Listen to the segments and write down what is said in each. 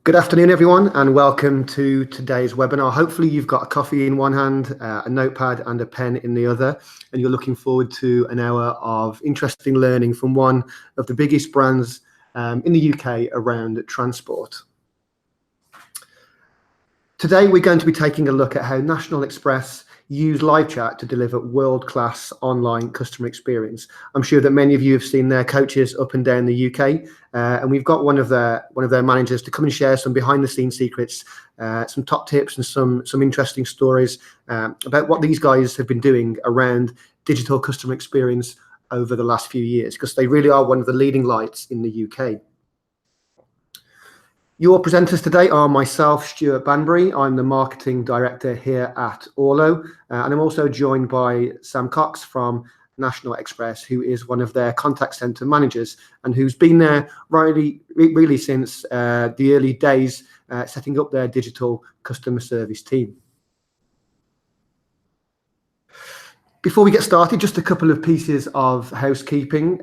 Good afternoon, everyone, and welcome to today's webinar. Hopefully you've got a coffee in one hand, a notepad and a pen in the other, and you're looking forward to an hour of interesting learning from one of the biggest brands in the UK around transport. Today we're going to be taking a look at how National Express use live chat to deliver world-class online customer experience. I'm sure that many of you have seen their coaches up and down the UK, and we've got one of their managers to come and share some behind-the-scenes secrets, some top tips, and some interesting stories about what these guys have been doing around digital customer experience over the last few years, because they really are one of the leading lights in the UK. Your presenters today are myself, Stuart Banbury. I'm the Marketing Director here at Orlo, and I'm also joined by Sam Cox from National Express, who is one of their contact centre managers and who's been there really since the early days, setting up their digital customer service team. Before we get started, just a couple of pieces of housekeeping.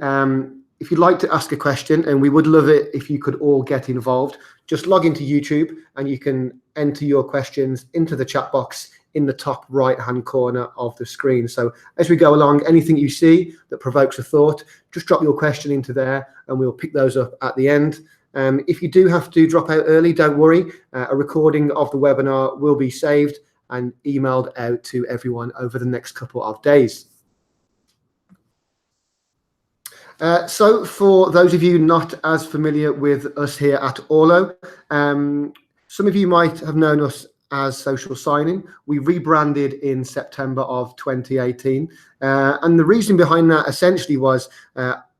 If you'd like to ask a question, and we would love it if you could all get involved, just log into YouTube and you can enter your questions into the chat box in the top right hand corner of the screen. So as we go along, anything you see that provokes a thought, just drop your question into there and we'll pick those up at the end. If you do have to drop out early, don't worry. A recording of the webinar will be saved and emailed out to everyone over the next couple of days. So for those of you not as familiar with us here at Orlo, some of you might have known us as Social Signing. We rebranded in September of 2018. And the reason behind that essentially was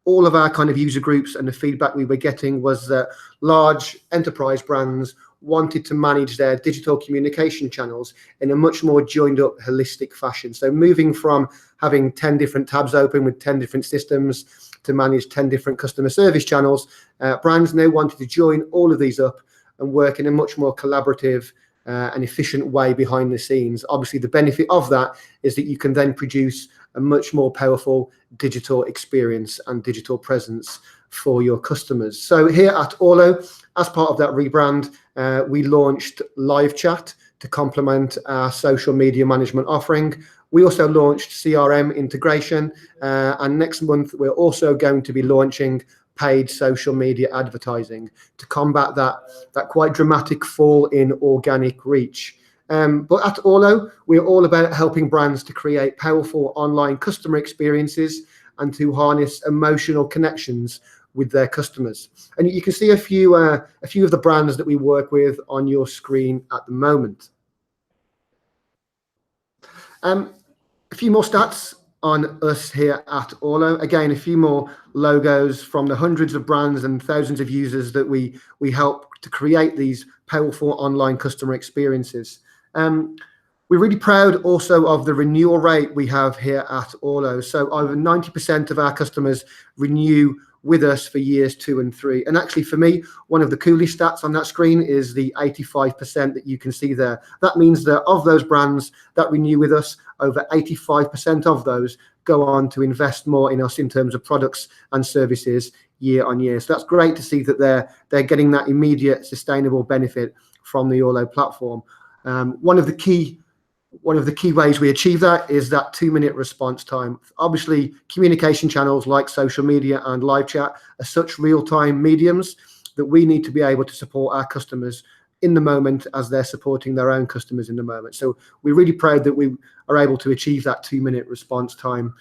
all of our kind of user groups and the feedback we were getting was that large enterprise brands wanted to manage their digital communication channels in a much more joined up, holistic fashion. So moving from having 10 different tabs open with 10 different systems to manage 10 different customer service channels, brands now wanted to join all of these up and work in a much more collaborative and efficient way behind the scenes. Obviously, the benefit of that is that you can then produce a much more powerful digital experience and digital presence for your customers. So here at Orlo, as part of that rebrand, we launched live chat to complement our social media management offering. We also launched CRM integration, and next month we're also going to be launching paid social media advertising to combat that quite dramatic fall in organic reach. But at Orlo, we're all about helping brands to create powerful online customer experiences and to harness emotional connections with their customers. And you can see a few of the brands that we work with on your screen at the moment. A few more stats on us here at Orlo. Again, a few more logos from the hundreds of brands and thousands of users that we help to create these powerful online customer experiences. We're really proud also of the renewal rate we have here at Orlo. So over 90% of our customers renew with us for years 2 and 3. And actually for me, one of the coolest stats on that screen is the 85% that you can see there. That means that of those brands that renew with us, over 85% of those go on to invest more in us in terms of products and services year on year. So that's great to see that they're getting that immediate sustainable benefit from the Orlo platform. One of the key ways we achieve that is that 2-minute response time. Obviously, communication channels like social media and live chat are such real-time mediums that we need to be able to support our customers in the moment as they're supporting their own customers in the moment. So we're really proud that we are able to achieve that 2-minute response time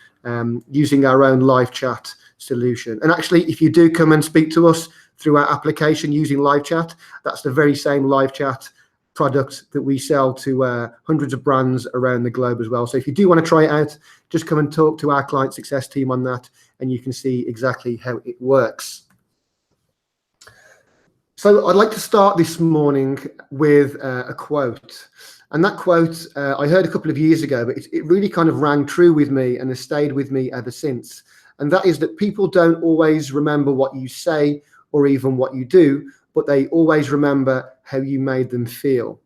using our own live chat solution. And actually, if you do come and speak to us through our application using live chat, that's the very same live chat product that we sell to hundreds of brands around the globe as well. So if you do want to try it out, just come and talk to our client success team on that and you can see exactly how it works. So I'd like to start this morning with a quote. And that quote I heard a couple of years ago, but it really kind of rang true with me and has stayed with me ever since. And that is that people don't always remember what you say or even what you do, but they always remember how you made them feel.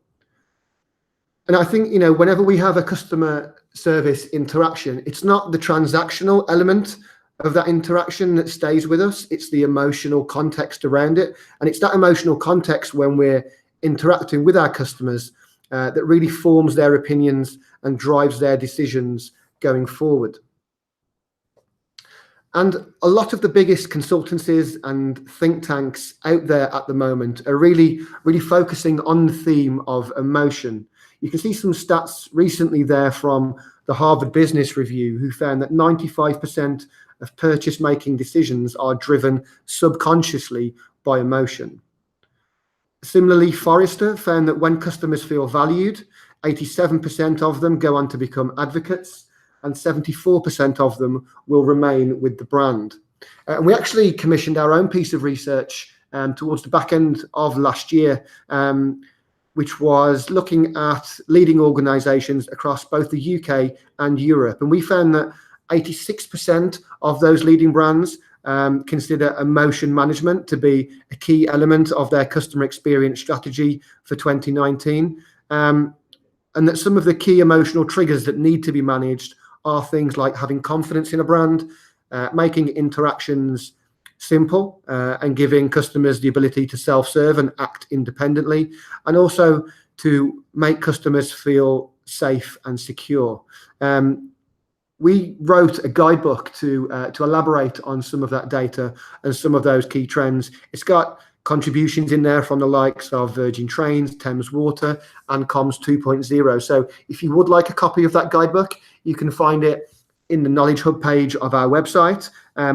And I think, whenever we have a customer service interaction, it's not the transactional element of that interaction that stays with us. It's the emotional context around it. And it's that emotional context when we're interacting with our customers that really forms their opinions and drives their decisions going forward. And a lot of the biggest consultancies and think tanks out there at the moment are really focusing on the theme of emotion. You can see some stats recently there from the Harvard Business Review, who found that 95% of purchase-making decisions are driven subconsciously by emotion. Similarly, Forrester found that when customers feel valued, 87% of them go on to become advocates, and 74% of them will remain with the brand. And we actually commissioned our own piece of research towards the back end of last year, which was looking at leading organisations across both the UK and Europe. And we found that 86% of those leading brands consider emotion management to be a key element of their customer experience strategy for 2019. And that some of the key emotional triggers that need to be managed are things like having confidence in a brand, making interactions simple and giving customers the ability to self-serve and act independently, and also to make customers feel safe and secure. We wrote a guidebook to elaborate on some of that data and some of those key trends. It's got contributions in there from the likes of Virgin Trains, Thames Water, and Comms 2.0. So if you would like a copy of that guidebook, you can find it in the Knowledge Hub page of our website,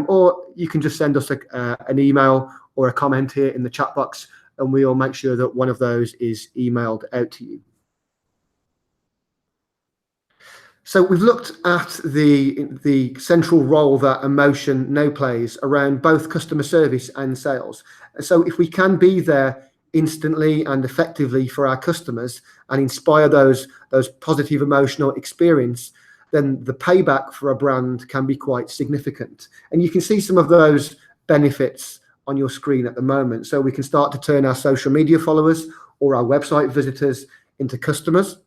or you can just send us an email or a comment here in the chat box, and we'll make sure that one of those is emailed out to you. So we've looked at the central role that emotion now plays around both customer service and sales. So if we can be there instantly and effectively for our customers and inspire those positive emotional experience, then the payback for a brand can be quite significant. And you can see some of those benefits on your screen at the moment. So we can start to turn our social media followers or our website visitors into customers.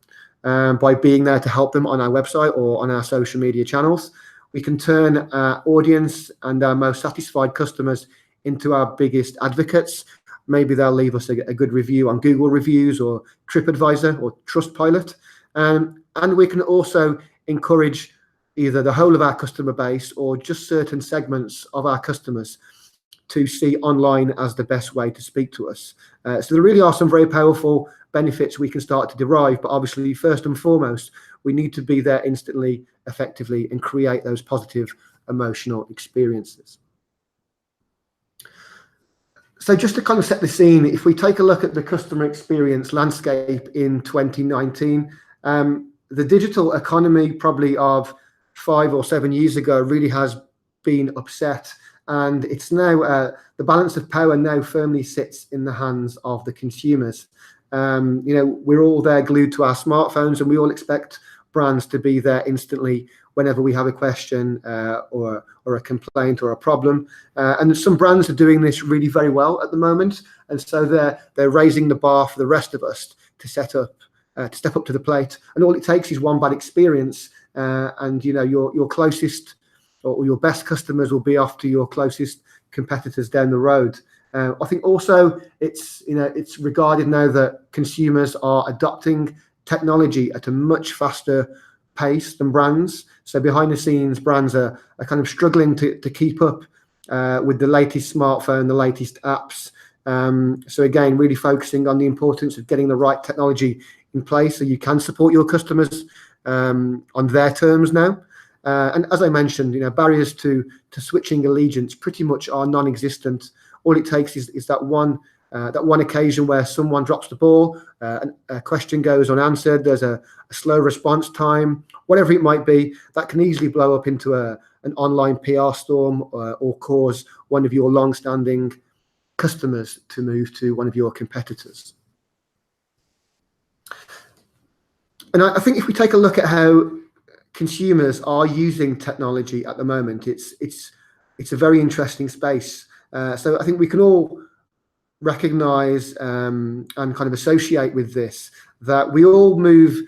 By being there to help them on our website or on our social media channels. We can turn our audience and our most satisfied customers into our biggest advocates. Maybe they'll leave us a good review on Google Reviews or TripAdvisor or Trustpilot. And we can also encourage either the whole of our customer base or just certain segments of our customers to see online as the best way to speak to us. So there really are some very powerful benefits we can start to derive, but obviously first and foremost, we need to be there instantly, effectively, and create those positive emotional experiences. So just to kind of set the scene, if we take a look at the customer experience landscape in 2019, the digital economy probably of 5 or 7 years ago really has been upset, and it's now the balance of power now firmly sits in the hands of the consumers. We're all there glued to our smartphones, and we all expect brands to be there instantly whenever we have a question or a complaint or a problem. And some brands are doing this really very well at the moment, and so they're raising the bar for the rest of us to step up to the plate. And all it takes is one bad experience, and your closest or your best customers will be off to your closest competitors down the road. I think also it's regarded now that consumers are adopting technology at a much faster pace than brands. So behind the scenes, brands are kind of struggling to keep up with the latest smartphone, the latest apps. So again, really focusing on the importance of getting the right technology in place so you can support your customers on their terms now. And as I mentioned, barriers to switching allegiance pretty much are non-existent. All it takes is that one occasion where someone drops the ball, a question goes unanswered, there's a slow response time, whatever it might be, that can easily blow up into an online PR storm or cause one of your long-standing customers to move to one of your competitors. And I think if we take a look at how consumers are using technology at the moment, it's a very interesting space. So I think we can all recognize and kind of associate with this, that we all move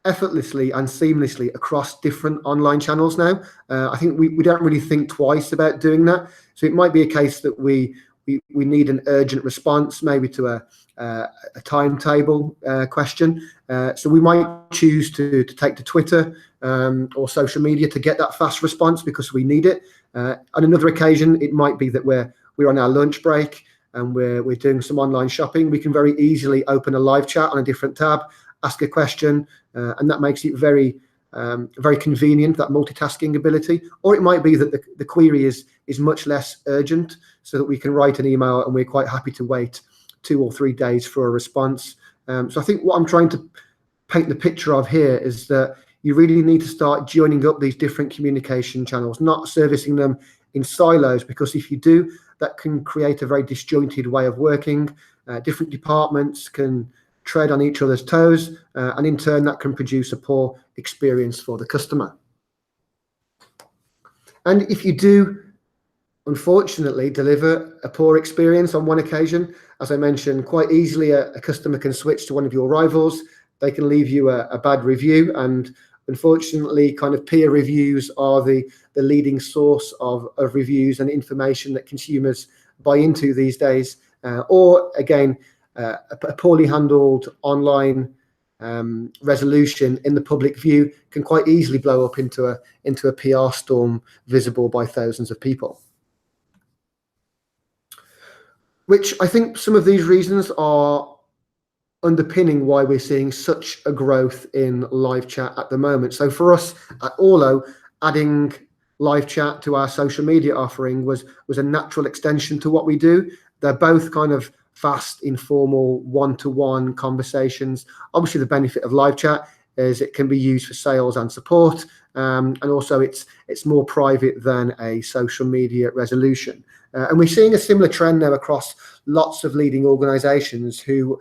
effortlessly and seamlessly across different online channels now. I think we don't really think twice about doing that. So it might be a case that we need an urgent response, maybe to a timetable question. So we might choose to take to Twitter or social media to get that fast response because we need it. On another occasion, it might be that we're on our lunch break and we're doing some online shopping. We can very easily open a live chat on a different tab, ask a question, and that makes it very convenient, that multitasking ability. Or it might be that the query is much less urgent, so that we can write an email and we're quite happy to wait 2 or 3 days for a response. So I think what I'm trying to paint the picture of here is that you really need to start joining up these different communication channels, not servicing them in silos, because if you do, that can create a very disjointed way of working. Different departments can tread on each other's toes, and in turn that can produce a poor experience for the customer. And if you do unfortunately deliver a poor experience on one occasion, as I mentioned, quite easily a customer can switch to one of your rivals. They can leave you a bad review, and unfortunately kind of peer reviews are the leading source of reviews and information that consumers buy into these days. Or again, a poorly handled online resolution in the public view can quite easily blow up into a PR storm visible by thousands of people. Which I think some of these reasons are underpinning why we're seeing such a growth in live chat at the moment. So for us at Orlo, adding live chat to our social media offering was a natural extension to what we do. They're both kind of fast, informal, one-to-one conversations. Obviously, the benefit of live chat is it can be used for sales and support, and also it's more private than a social media resolution. And we're seeing a similar trend now across lots of leading organizations who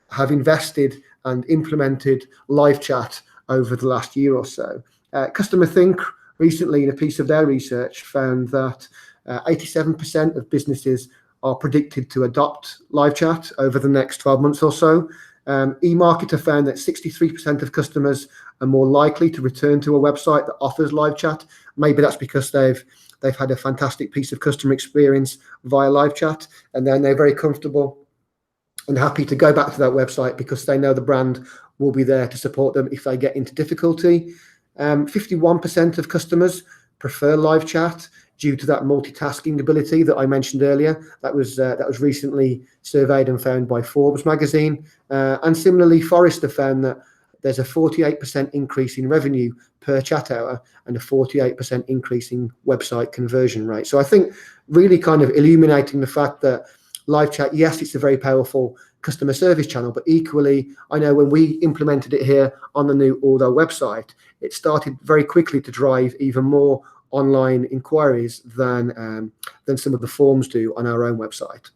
have invested and implemented live chat over the last year or so. Customer Think recently, in a piece of their research, found that 87% of businesses are predicted to adopt live chat over the next 12 months or so. eMarketer found that 63% of customers are more likely to return to a website that offers live chat. Maybe that's because they've had a fantastic piece of customer experience via live chat, and then they're very comfortable and happy to go back to that website because they know the brand will be there to support them if they get into difficulty. 51% of customers prefer live chat due to that multitasking ability that I mentioned earlier. That was recently surveyed and found by Forbes magazine. And similarly, Forrester found that there's a 48% increase in revenue per chat hour and a 48% increase in website conversion rate. So I think really kind of illuminating the fact that live chat, yes, it's a very powerful customer service channel, but equally, I know when we implemented it here on the new Orlo website, it started very quickly to drive even more online inquiries than some of the forms do on our own website.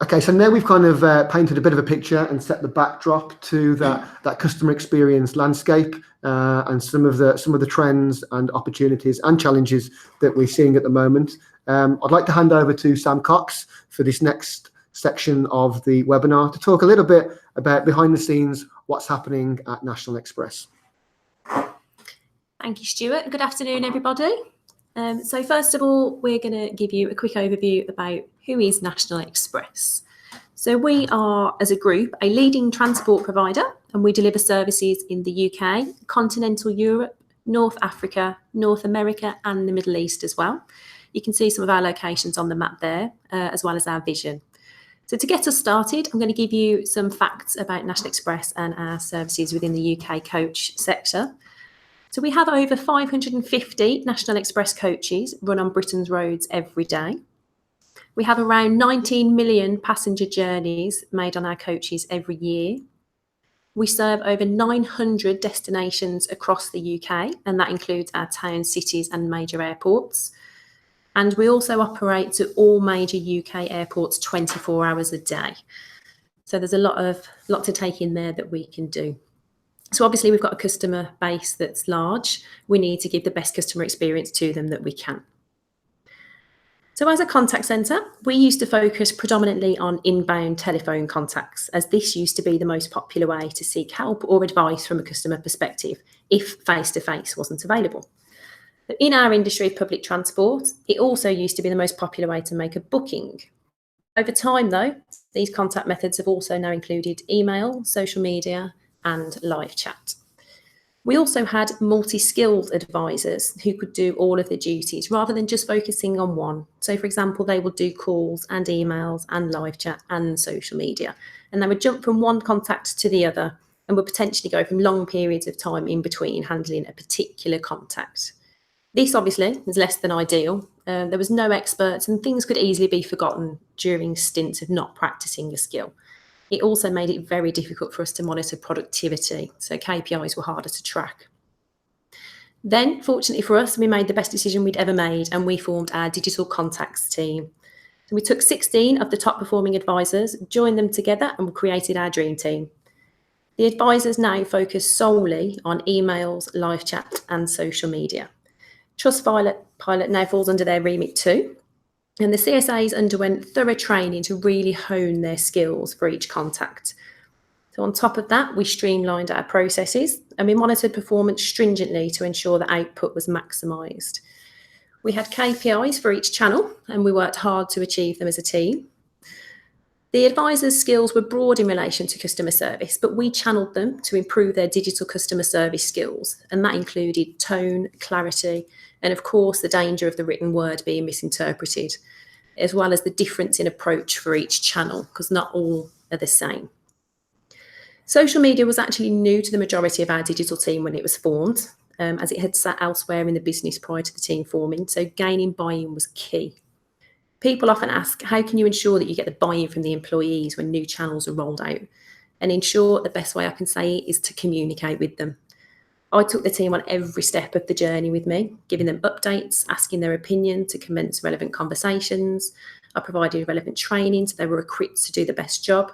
Okay, so now we've kind of painted a bit of a picture and set the backdrop to that customer experience landscape and some of the trends and opportunities and challenges that we're seeing at the moment. I'd like to hand over to Sam Cox for this next section of the webinar to talk a little bit about behind the scenes, what's happening at National Express. Thank you, Stuart. Good afternoon, everybody. So first of all, we're going to give you a quick overview about who is National Express. So we are, as a group, a leading transport provider, and we deliver services in the UK, continental Europe, North Africa, North America, and the Middle East as well. You can see some of our locations on the map there, as well as our vision. So to get us started, I'm going to give you some facts about National Express and our services within the UK coach sector. So we have over 550 National Express coaches run on Britain's roads every day. We have around 19 million passenger journeys made on our coaches every year. We serve over 900 destinations across the UK, and that includes our towns, cities and major airports. And we also operate to all major UK airports 24 hours a day. So there's a lot to take in there that we can do. So obviously we've got a customer base that's large. We need to give the best customer experience to them that we can. So as a contact centre, we used to focus predominantly on inbound telephone contacts, as this used to be the most popular way to seek help or advice from a customer perspective if face-to-face wasn't available. But in our industry of public transport, it also used to be the most popular way to make a booking. Over time, though, these contact methods have also now included email, social media, and live chat. We also had multi-skilled advisors who could do all of the duties rather than just focusing on one. So, for example, they would do calls and emails and live chat and social media, and they would jump from one contact to the other and would potentially go from long periods of time in between handling a particular contact. This obviously is less than ideal. There was no experts and things could easily be forgotten during stints of not practicing a skill. It also made it very difficult for us to monitor productivity, so KPIs were harder to track. Then, fortunately for us, we made the best decision we'd ever made and we formed our digital contacts team. So we took 16 of the top performing advisors, joined them together and created our dream team. The advisors now focus solely on emails, live chat and social media. Trustpilot now falls under their remit too. And the CSAs underwent thorough training to really hone their skills for each contact. So on top of that, we streamlined our processes and we monitored performance stringently to ensure that output was maximised. We had KPIs for each channel and we worked hard to achieve them as a team. The advisors' skills were broad in relation to customer service, but we channeled them to improve their digital customer service skills, and that included tone, clarity, and of course the danger of the written word being misinterpreted, as well as the difference in approach for each channel, because not all are the same. Social media was actually new to the majority of our digital team when it was formed, as it had sat elsewhere in the business prior to the team forming, so gaining buy-in was key. People often ask, how can you ensure that you get the buy-in from the employees when new channels are rolled out? And in short, the best way I can say it is to communicate with them. I took the team on every step of the journey with me, giving them updates, asking their opinion to commence relevant conversations. I provided relevant training so they were equipped to do the best job.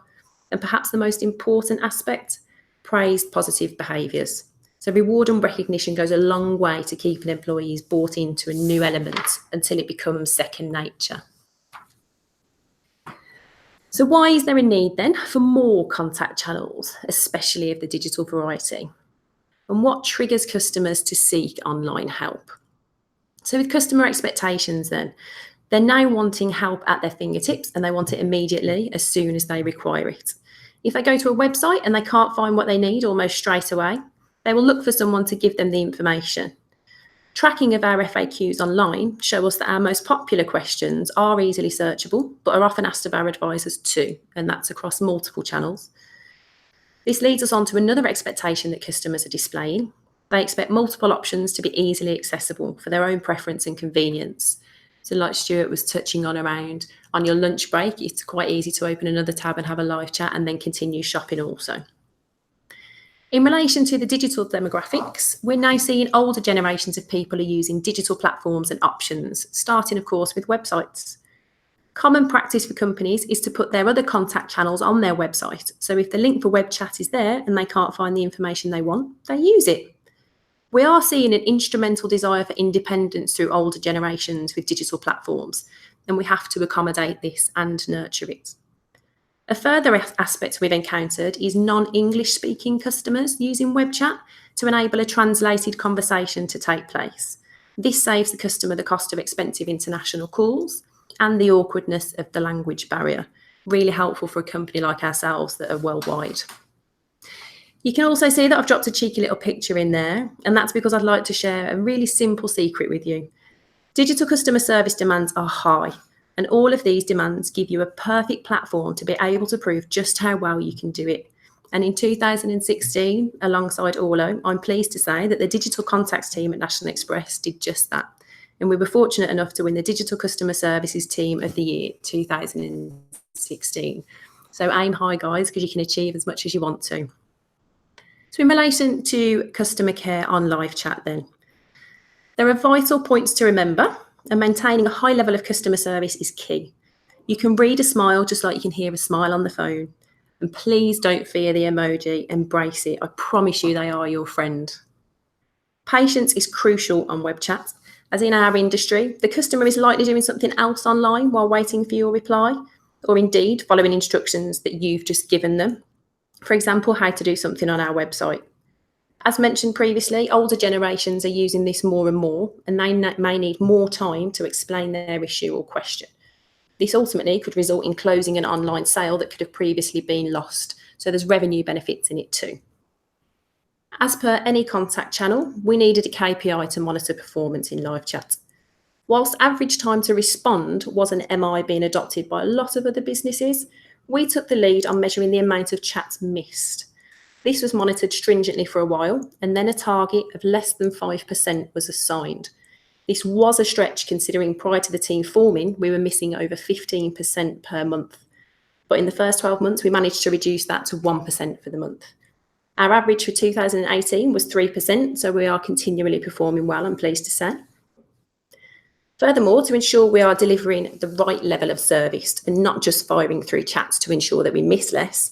And perhaps the most important aspect, praised positive behaviours. So reward and recognition goes a long way to keeping employees bought into a new element until it becomes second nature. So why is there a need then for more contact channels, especially of the digital variety? And what triggers customers to seek online help? So with customer expectations then, they're now wanting help at their fingertips and they want it immediately as soon as they require it. If they go to a website and they can't find what they need almost straight away, they will look for someone to give them the information. Tracking of our FAQs online show us that our most popular questions are easily searchable, but are often asked of our advisors too, and that's across multiple channels. This leads us on to another expectation that customers are displaying. They expect multiple options to be easily accessible for their own preference and convenience. So like Stuart was touching on around, on your lunch break, it's quite easy to open another tab and have a live chat and then continue shopping also. In relation to the digital demographics, we're now seeing older generations of people are using digital platforms and options, starting, of course, with websites. Common practice for companies is to put their other contact channels on their website. So if the link for web chat is there and they can't find the information they want, they use it. We are seeing an instrumental desire for independence through older generations with digital platforms, and we have to accommodate this and nurture it. A further aspect we've encountered is non-English speaking customers using web chat to enable a translated conversation to take place. This saves the customer the cost of expensive international calls and the awkwardness of the language barrier. Really helpful for a company like ourselves that are worldwide. You can also see that I've dropped a cheeky little picture in there, and that's because I'd like to share a really simple secret with you. Digital customer service demands are high, and all of these demands give you a perfect platform to be able to prove just how well you can do it. And in 2016, alongside Orlo, I'm pleased to say that the digital contacts team at National Express did just that. And we were fortunate enough to win the Digital Customer Services Team of the Year 2016. So aim high, guys, because you can achieve as much as you want to. So in relation to customer care on live chat then, there are vital points to remember, and maintaining a high level of customer service is key. You can read a smile just like you can hear a smile on the phone. And please don't fear the emoji, embrace it. I promise you they are your friend. Patience is crucial on web chat, As in our industry, the customer is likely doing something else online while waiting for your reply, or indeed following instructions that you've just given them. For example, how to do something on our website. As mentioned previously, older generations are using this more and more, and they may need more time to explain their issue or question. This ultimately could result in closing an online sale that could have previously been lost, so there's revenue benefits in it too. As per any contact channel, we needed a KPI to monitor performance in live chat. Whilst average time to respond was an MI being adopted by a lot of other businesses, we took the lead on measuring the amount of chats missed. This was monitored stringently for a while, and then a target of less than 5% was assigned. This was a stretch considering prior to the team forming, we were missing over 15% per month. But in the first 12 months, we managed to reduce that to 1% for the month. Our average for 2018 was 3%, so we are continually performing well, I'm pleased to say. Furthermore, to ensure we are delivering the right level of service and not just firing through chats to ensure that we miss less,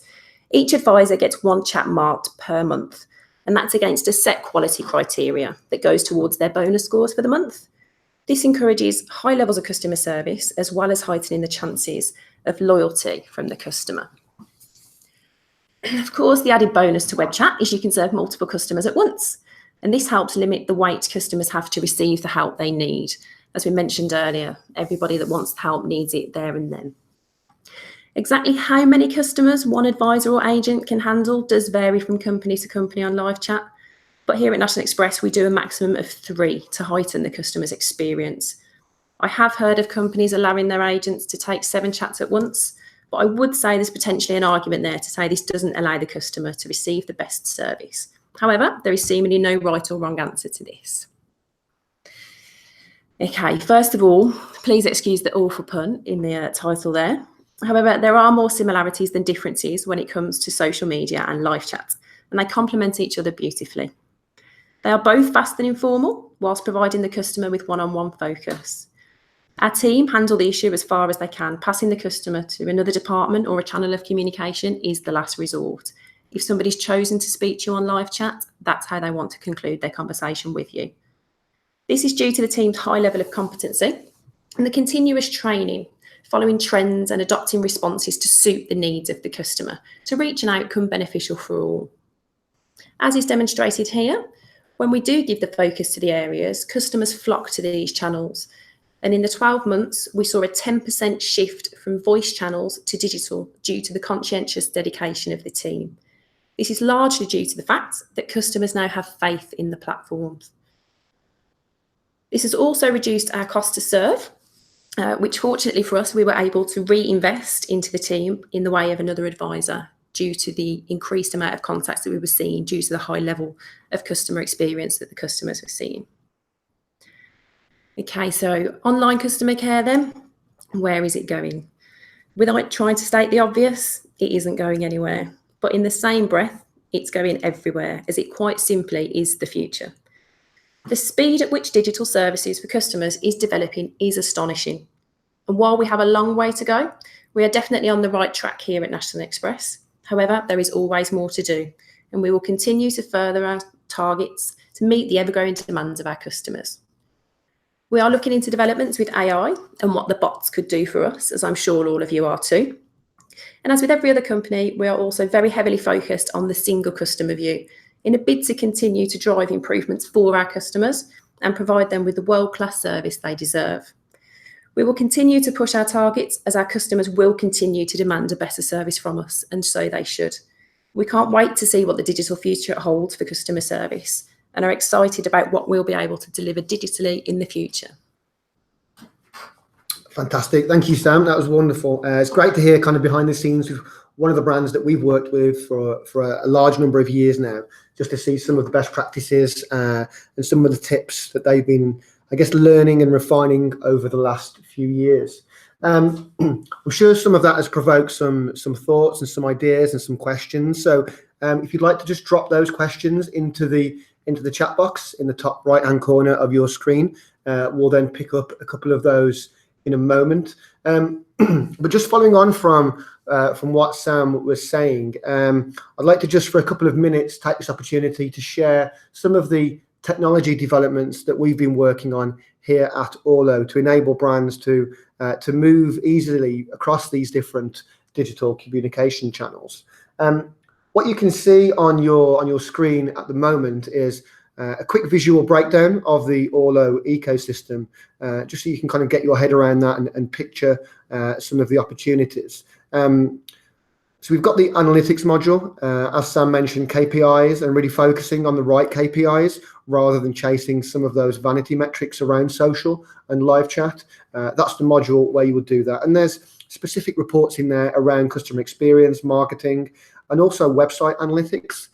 each advisor gets 1 chat marked per month, and that's against a set quality criteria that goes towards their bonus scores for the month. This encourages high levels of customer service as well as heightening the chances of loyalty from the customer. Of course, the added bonus to web chat is you can serve multiple customers at once, and this helps limit the wait customers have to receive the help they need. As we mentioned earlier, everybody that wants help needs it there and then. Exactly how many customers one advisor or agent can handle does vary from company to company on live chat, but here at National Express we do a maximum of 3 to heighten the customer's experience. I have heard of companies allowing their agents to take 7 chats at once, but I would say there's potentially an argument there to say this doesn't allow the customer to receive the best service. However, there is seemingly no right or wrong answer to this. Okay, first of all, please excuse the awful pun in the title there. However, there are more similarities than differences when it comes to social media and live chat, and they complement each other beautifully. They are both fast and informal, whilst providing the customer with one-on-one focus. Our team handle the issue as far as they can. Passing the customer to another department or a channel of communication is the last resort. If somebody's chosen to speak to you on live chat, that's how they want to conclude their conversation with you. This is due to the team's high level of competency and the continuous training, following trends and adopting responses to suit the needs of the customer to reach an outcome beneficial for all. As is demonstrated here, when we do give the focus to the areas, customers flock to these channels. And in the 12 months, we saw a 10% shift from voice channels to digital due to the conscientious dedication of the team. This is largely due to the fact that customers now have faith in the platforms. This has also reduced our cost to serve, which fortunately for us, we were able to reinvest into the team in the way of another advisor due to the increased amount of contacts that we were seeing due to the high level of customer experience that the customers were seeing. Okay, so online customer care then, where is it going? Without trying to state the obvious, it isn't going anywhere. But in the same breath, it's going everywhere, as it quite simply is the future. The speed at which digital services for customers is developing is astonishing. And while we have a long way to go, we are definitely on the right track here at National Express. However, there is always more to do, and we will continue to further our targets to meet the ever-growing demands of our customers. We are looking into developments with AI and what the bots could do for us, as I'm sure all of you are too. And as with every other company, we are also very heavily focused on the single customer view in a bid to continue to drive improvements for our customers and provide them with the world-class service they deserve. We will continue to push our targets as our customers will continue to demand a better service from us, and so they should. We can't wait to see what the digital future holds for customer service and are excited about what we'll be able to deliver digitally in the future. Fantastic. Thank you, Sam. That was wonderful. It's great to hear kind of behind the scenes with one of the brands that we've worked with for a large number of years now, just to see some of the best practices and some of the tips that they've been, I guess, learning and refining over the last few years. I'm sure some of that has provoked some thoughts and some ideas and some questions. So if you'd like to just drop those questions into the chat box in the top right-hand corner of your screen, we'll then pick up a couple of those in a moment. But just following on from what Sam was saying, I'd like to just for a couple of minutes take this opportunity to share some of the technology developments that we've been working on here at Orlo to enable brands to move easily across these different digital communication channels. What you can see on your screen at the moment is a quick visual breakdown of the Orlo ecosystem, just so you can kind of get your head around that and picture some of the opportunities. So we've got the analytics module, as Sam mentioned, KPIs, and really focusing on the right KPIs rather than chasing some of those vanity metrics around social and live chat. That's the module where you would do that. And there's specific reports in there around customer experience, marketing, and also website analytics.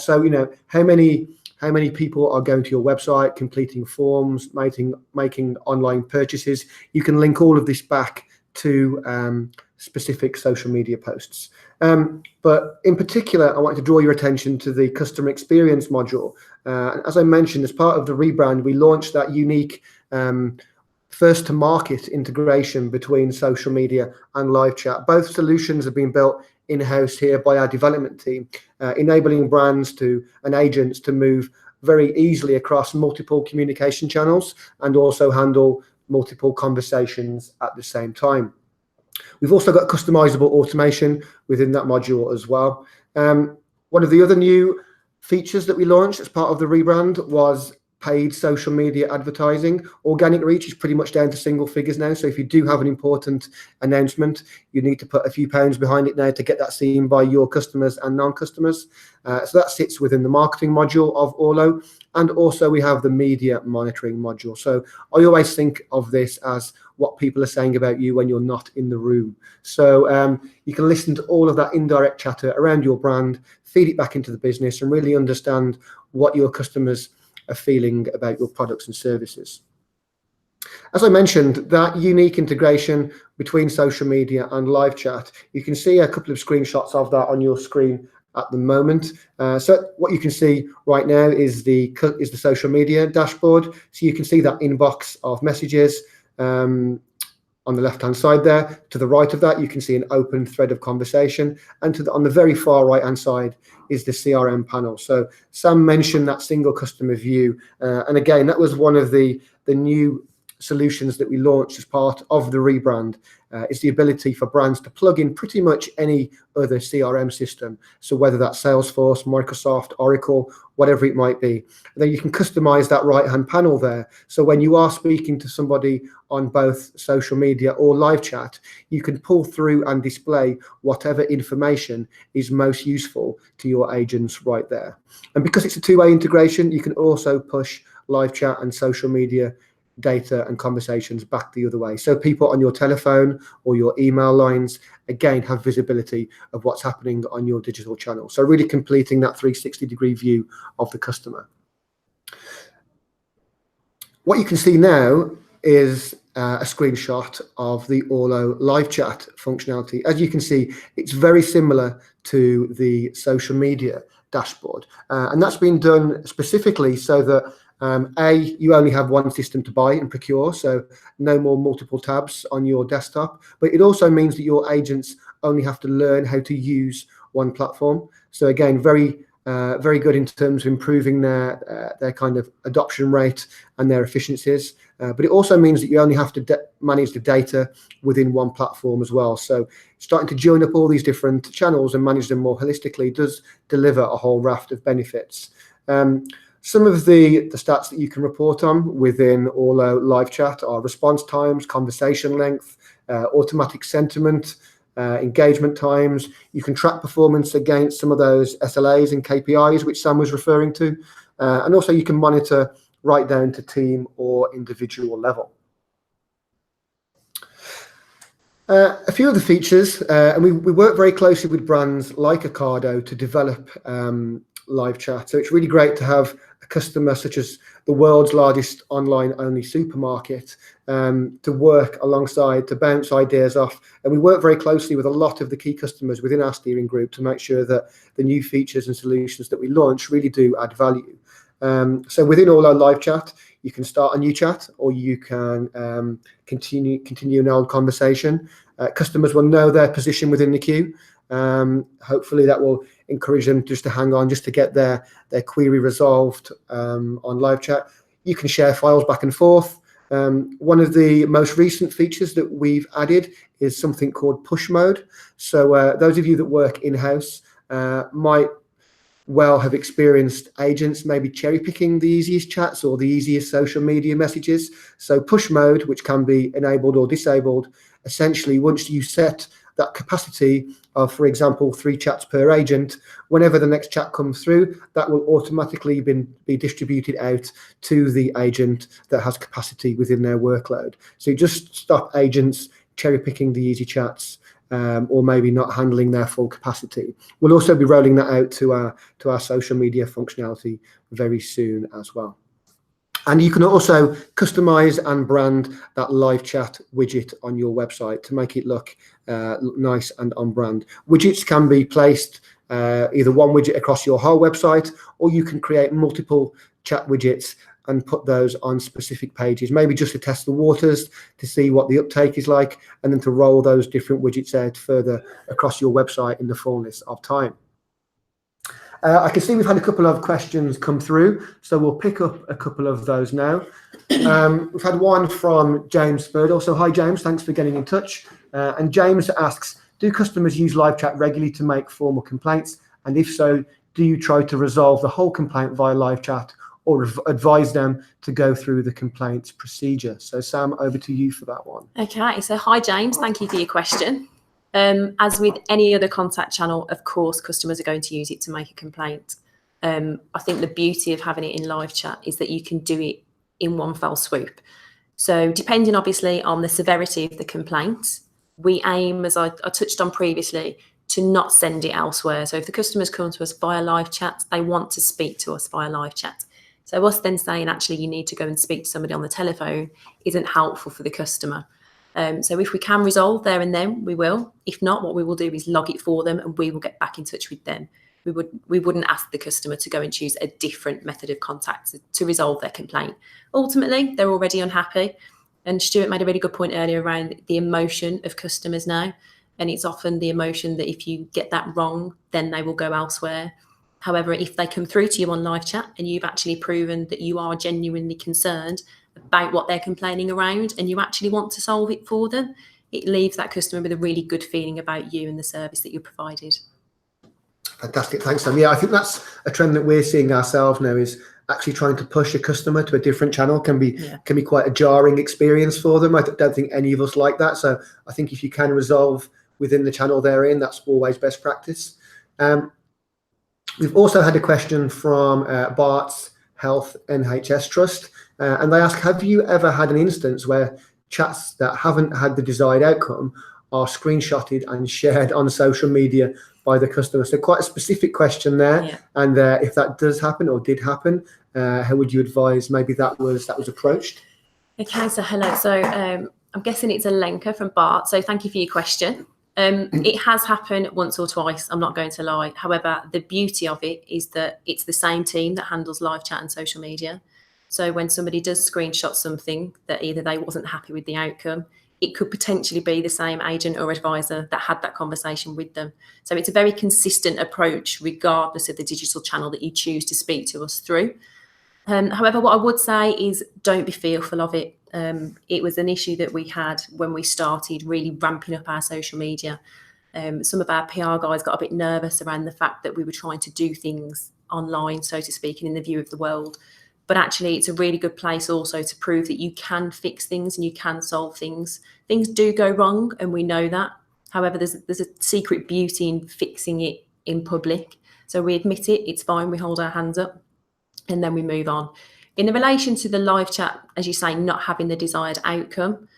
So, you know, how many people are going to your website, completing forms, making online purchases. You can link all of this back to specific social media posts. But in particular, I want to draw your attention to the customer experience module. As I mentioned, as part of the rebrand, we launched that unique first to market integration between social media and live chat. Both solutions have been built in-house here by our development team, enabling brands and agents to move very easily across multiple communication channels and also handle multiple conversations at the same time. We've also got customizable automation within that module as well. One of the other new features that we launched as part of the rebrand was paid social media advertising. Organic reach is pretty much down to single figures now. So if you do have an important announcement, you need to put a few pounds behind it now to get that seen by your customers and non-customers. So that sits within the marketing module of Orlo. And also we have the media monitoring module. So I always think of this as what people are saying about you when you're not in the room. So you can listen to all of that indirect chatter around your brand, feed it back into the business, and really understand what your customers are feeling about your products and services. As I mentioned, that unique integration between social media and live chat, you can see a couple of screenshots of that on your screen at the moment. So what you can see right now is the social media dashboard. So you can see that inbox of messages on the left-hand side there. To the right of that, you can see an open thread of conversation. And on the very far right-hand side is the CRM panel. So Sam mentioned that single customer view. And again, that was one of the new solutions that we launched as part of the rebrand, is the ability for brands to plug in pretty much any other CRM system. So whether that's Salesforce, Microsoft, Oracle, whatever it might be, then you can customize that right-hand panel there. So when you are speaking to somebody on both social media or live chat, you can pull through and display whatever information is most useful to your agents right there. And because it's a two-way integration, you can also push live chat and social media data and conversations back the other way. So people on your telephone or your email lines, again, have visibility of what's happening on your digital channel. So really completing that 360-degree view of the customer. What you can see now is a screenshot of the Orlo live chat functionality. As you can see, it's very similar to the social media dashboard. And that's been done specifically so that you only have one system to buy and procure, so no more multiple tabs on your desktop. But it also means that your agents only have to learn how to use one platform. So again, very good in terms of improving their kind of adoption rate and their efficiencies. But it also means that you only have to manage the data within one platform as well. So starting to join up all these different channels and manage them more holistically does deliver a whole raft of benefits. Some of the stats that you can report on within Orlo live chat are response times, conversation length, automatic sentiment, engagement times. You can track performance against some of those SLAs and KPIs, which Sam was referring to. And also you can monitor right down to team or individual level. A few of the features, and we work very closely with brands like Ocado to develop live chat. So it's really great to have a customer such as the world's largest online-only supermarket to work alongside, to bounce ideas off. And we work very closely with a lot of the key customers within our steering group to make sure that the new features and solutions that we launch really do add value. So within Orlo live chat, you can start a new chat or you can continue an old conversation. Customers will know their position within the queue. Hopefully that will encourage them just to hang on, just to get their query resolved on live chat. You can share files back and forth. One of the most recent features that we've added is something called push mode. So those of you that work in-house might well have experienced agents maybe cherry picking the easiest chats or the easiest social media messages. So push mode, which can be enabled or disabled, essentially once you set that capacity of, for example, 3 chats per agent, whenever the next chat comes through, that will automatically be distributed out to the agent that has capacity within their workload. So you just stop agents cherry picking the easy chats, or maybe not handling their full capacity. We'll also be rolling that out to our social media functionality very soon as well. And you can also customize and brand that live chat widget on your website to make it look nice and on brand. Widgets can be placed either one widget across your whole website, or you can create multiple chat widgets and put those on specific pages, maybe just to test the waters, to see what the uptake is like, and then to roll those different widgets out further across your website in the fullness of time. I can see we've had a couple of questions come through, so we'll pick up a couple of those now. We've had one from James Spurdle. So hi, James, thanks for getting in touch. And James asks, do customers use live chat regularly to make formal complaints? And if so, do you try to resolve the whole complaint via live chat, or advise them to go through the complaints procedure? So Sam, over to you for that one. Okay, so hi, James, thank you for your question. As with any other contact channel, of course, customers are going to use it to make a complaint. I think the beauty of having it in live chat is that you can do it in one fell swoop. So depending obviously on the severity of the complaint, we aim, as I touched on previously, to not send it elsewhere. So if the customers come to us via live chat, they want to speak to us via live chat. So us then saying, actually, you need to go and speak to somebody on the telephone isn't helpful for the customer. So if we can resolve there and then, we will. If not, what we will do is log it for them and we will get back in touch with them. We wouldn't ask the customer to go and choose a different method of contact to resolve their complaint. Ultimately, they're already unhappy. And Stuart made a really good point earlier around the emotion of customers now. And it's often the emotion that if you get that wrong, then they will go elsewhere. However, if they come through to you on live chat and you've actually proven that you are genuinely concerned about what they're complaining around and you actually want to solve it for them, it leaves that customer with a really good feeling about you and the service that you provided. Fantastic, thanks, Sam. Yeah, I think that's a trend that we're seeing ourselves now, is actually trying to push a customer to a different channel can be quite a jarring experience for them. I don't think any of us like that. So I think if you can resolve within the channel they're in, that's always best practice. We've also had a question from Bart's Health NHS Trust, and they ask, have you ever had an instance where chats that haven't had the desired outcome are screenshotted and shared on social media by the customer? So quite a specific question there. Yeah. And if that does happen or did happen, how would you advise maybe that was approached? Okay, so hello. So I'm guessing it's a Lenka from Bart. So thank you for your question. It has happened once or twice, I'm not going to lie. However, the beauty of it is that it's the same team that handles live chat and social media. So when somebody does screenshot something that either they wasn't happy with the outcome, it could potentially be the same agent or advisor that had that conversation with them. So it's a very consistent approach, regardless of the digital channel that you choose to speak to us through. However, what I would say is don't be fearful of it. It was an issue that we had when we started really ramping up our social media. Some of our PR guys got a bit nervous around the fact that we were trying to do things online, so to speak, and in the view of the world. But actually, it's a really good place also to prove that you can fix things and you can solve things. Things do go wrong, and we know that. However, there's a secret beauty in fixing it in public. So we admit it, it's fine, we hold our hands up, and then we move on. In relation to the live chat, as you say, not having the desired outcome,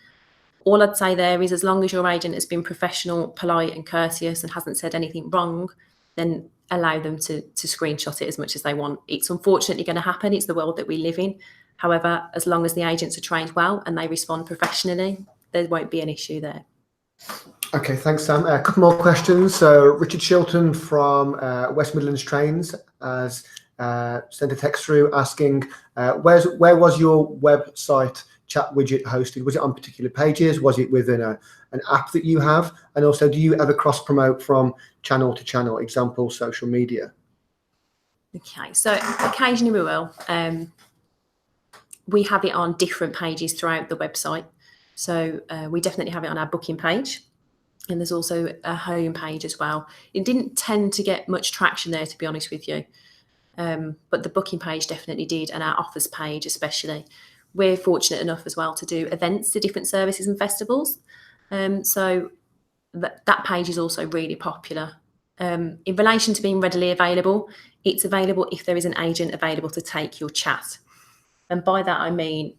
all I'd say there is, as long as your agent has been professional, polite and courteous and hasn't said anything wrong, then allow them to screenshot it as much as they want. It's unfortunately going to happen. It's the world that we live in. However, as long as the agents are trained well and they respond professionally, there won't be an issue there. Okay, thanks, Sam. A couple more questions. So Richard Shilton from West Midlands Trains has sent a text through asking, where was your website chat widget hosted? Was it on particular pages? Was it within an app that you have? And also, do you ever cross promote from channel to channel, example, social media? Okay, so occasionally we will. we have it on different pages throughout the website. So we definitely have it on our booking page. And there's also a home page as well. It didn't tend to get much traction there, to be honest with you. But the booking page definitely did, and our offers page especially. We're fortunate enough as well to do events to different services and festivals. So that page is also really popular. In relation to being readily available, it's available if there is an agent available to take your chat. And by that, I mean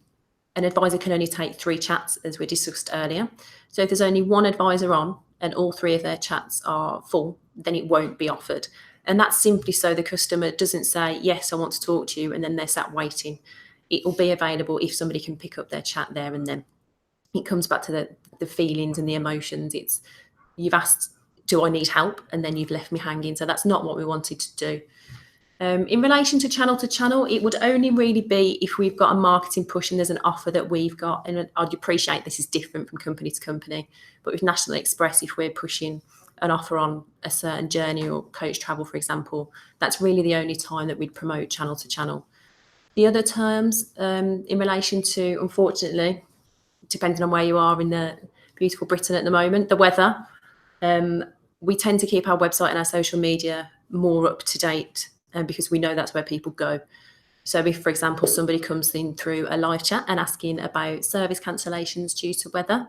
an advisor can only take 3 chats, as we discussed earlier. So if there's only one advisor on and all 3 of their chats are full, then it won't be offered. And that's simply so the customer doesn't say, yes, I want to talk to you, and then they're sat waiting. It will be available if somebody can pick up their chat there and then. It comes back to the feelings and the emotions. It's, you've asked, do I need help? And then you've left me hanging. So that's not what we wanted to do. In relation to channel, it would only really be if we've got a marketing push and there's an offer that we've got. And I'd appreciate this is different from company to company. But with National Express, if we're pushing an offer on a certain journey or coach travel, for example, that's really the only time that we'd promote channel to channel. The other terms in relation to, unfortunately, depending on where you are in the beautiful Britain at the moment, the weather, we tend to keep our website and our social media more up to date because we know that's where people go. So if, for example, somebody comes in through a live chat and asking about service cancellations due to weather,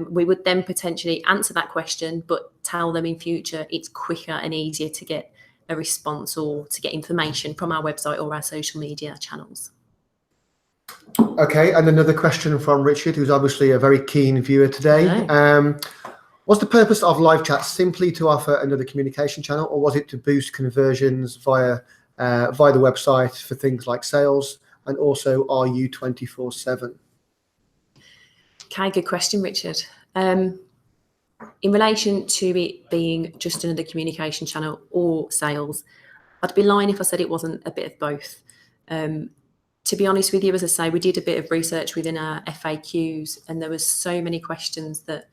we would then potentially answer that question, but tell them in future it's quicker and easier to get a response or to get information from our website or our social media channels. Okay, and another question from Richard, who's obviously a very keen viewer today. Was the purpose of live chat simply to offer another communication channel, or was it to boost conversions via the website for things like sales, and also are you 24/7? Okay, good question, Richard. In relation to it being just another communication channel or sales, I'd be lying if I said it wasn't a bit of both. To be honest with you, as I say, we did a bit of research within our FAQs, and there was so many questions that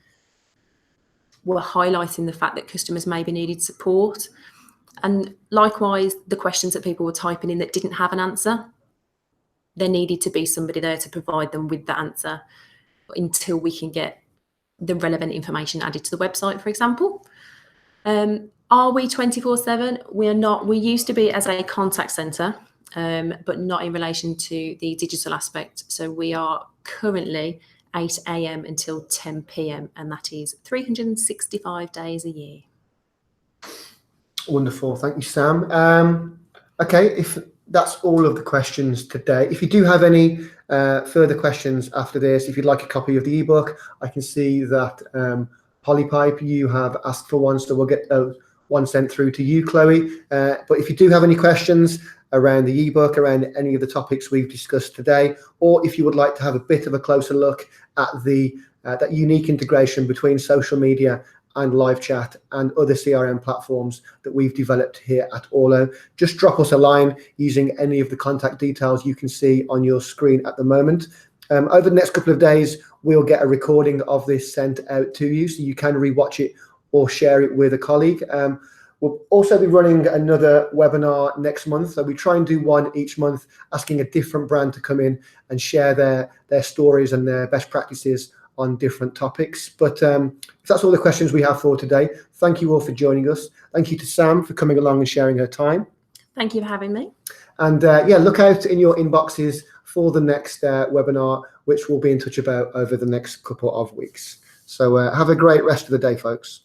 were highlighting the fact that customers maybe needed support. And likewise, the questions that people were typing in that didn't have an answer, there needed to be somebody there to provide them with the answer until we can get the relevant information added to the website, for example. Are we 24/7? We are not. We used to be as a contact centre, but not in relation to the digital aspect. So we are currently 8 a.m. until 10 p.m. and that is 365 days a year. Wonderful, thank you, Sam. Okay, if that's all of the questions today, if you do have any further questions after this, if you'd like a copy of the ebook, I can see that Polypipe, you have asked for one, so we'll get one sent through to you, Chloe. But if you do have any questions around the ebook, around any of the topics we've discussed today, or if you would like to have a bit of a closer look at the that unique integration between social media and live chat and other CRM platforms that we've developed here at Orlo, just drop us a line using any of the contact details you can see on your screen at the moment. Over the next couple of days, we'll get a recording of this sent out to you, so you can rewatch it or share it with a colleague. We'll also be running another webinar next month. So we try and do one each month, asking a different brand to come in and share their stories and their best practices on different topics. But if that's all the questions we have for today, thank you all for joining us. Thank you to Sam for coming along and sharing her time. Thank you for having me. And yeah, look out in your inboxes for the next webinar, which we'll be in touch about over the next couple of weeks. So have a great rest of the day, folks.